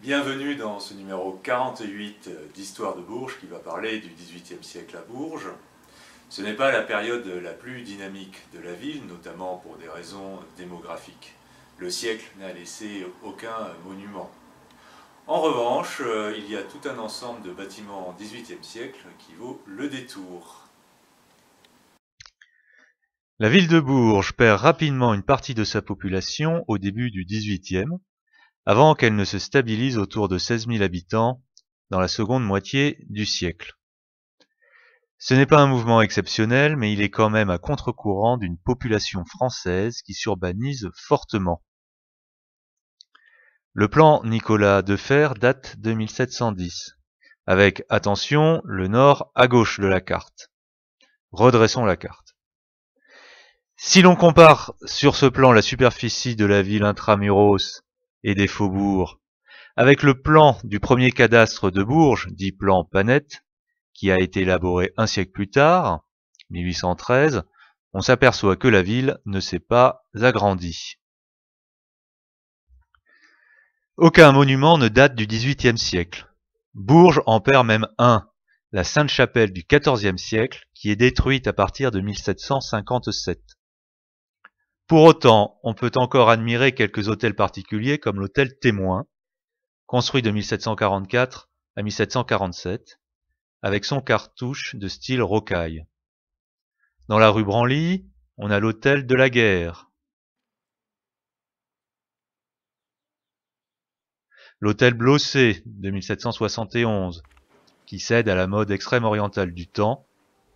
Bienvenue dans ce numéro 48 d'Histoire de Bourges qui va parler du XVIIIe siècle à Bourges. Ce n'est pas la période la plus dynamique de la ville, notamment pour des raisons démographiques. Le siècle n'a laissé aucun monument. En revanche, il y a tout un ensemble de bâtiments XVIIIe siècle qui vaut le détour. La ville de Bourges perd rapidement une partie de sa population au début du XVIIIe, avant qu'elle ne se stabilise autour de 16 000 habitants dans la seconde moitié du siècle. Ce n'est pas un mouvement exceptionnel, mais il est quand même à contre-courant d'une population française qui s'urbanise fortement. Le plan Nicolas Defer date de 1710, avec, attention, le nord à gauche de la carte. Redressons la carte. Si l'on compare sur ce plan la superficie de la ville intramuros et des faubourgs avec le plan du premier cadastre de Bourges, dit plan Panette, qui a été élaboré un siècle plus tard, 1813, on s'aperçoit que la ville ne s'est pas agrandie. Aucun monument ne date du XVIIIe siècle. Bourges en perd même un, la Sainte-Chapelle du XIVe siècle, qui est détruite à partir de 1757. Pour autant, on peut encore admirer quelques hôtels particuliers comme l'hôtel Témoin, construit de 1744 à 1747, avec son cartouche de style rocaille. Dans la rue Branly, on a l'hôtel de la Guerre, l'hôtel Blossé de 1771, qui cède à la mode extrême orientale du temps,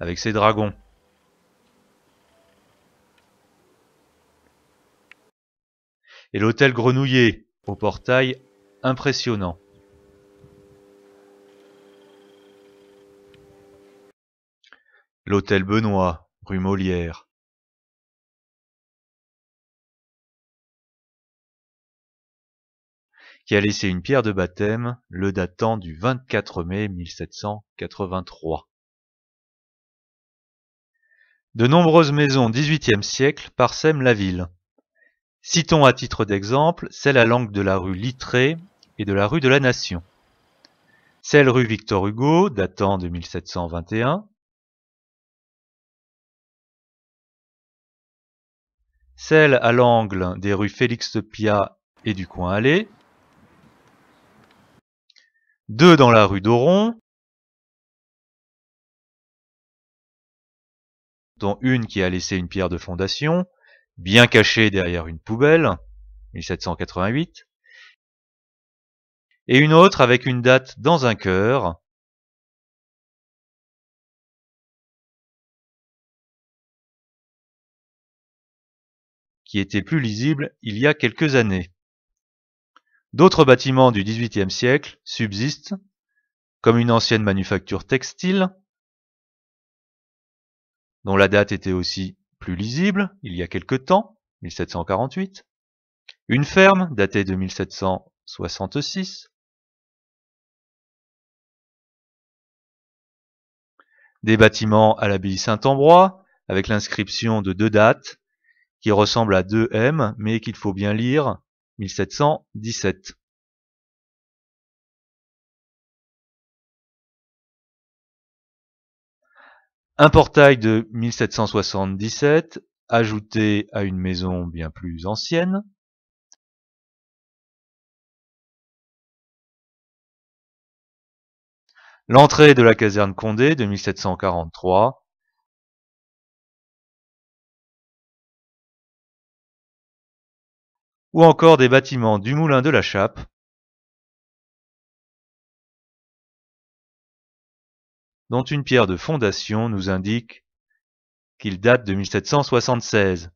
avec ses dragons. Et l'hôtel Grenouillet, au portail impressionnant. L'hôtel Benoît, rue Molière. Qui a laissé une pierre de baptême, le datant du 24 mai 1783. De nombreuses maisons XVIIIe siècle parsèment la ville. Citons à titre d'exemple celle à l'angle de la rue Littré et de la rue de la Nation. Celle rue Victor Hugo, datant de 1721. Celle à l'angle des rues Félix Piat et du Coin Allée. Deux dans la rue d'Oron, dont une qui a laissé une pierre de fondation, bien cachée derrière une poubelle, 1788, et une autre avec une date dans un chœur, qui était plus lisible il y a quelques années. D'autres bâtiments du XVIIIe siècle subsistent, comme une ancienne manufacture textile, dont la date était aussi plus lisible il y a quelque temps, 1748, une ferme datée de 1766, des bâtiments à l'abbaye Saint-Ambrois, avec l'inscription de deux dates, qui ressemblent à deux M, mais qu'il faut bien lire, 1717. Un portail de 1777, ajouté à une maison bien plus ancienne. L'entrée de la caserne Condé de 1743. Ou encore des bâtiments du Moulin de la Chape, dont une pierre de fondation nous indique qu'il date de 1776.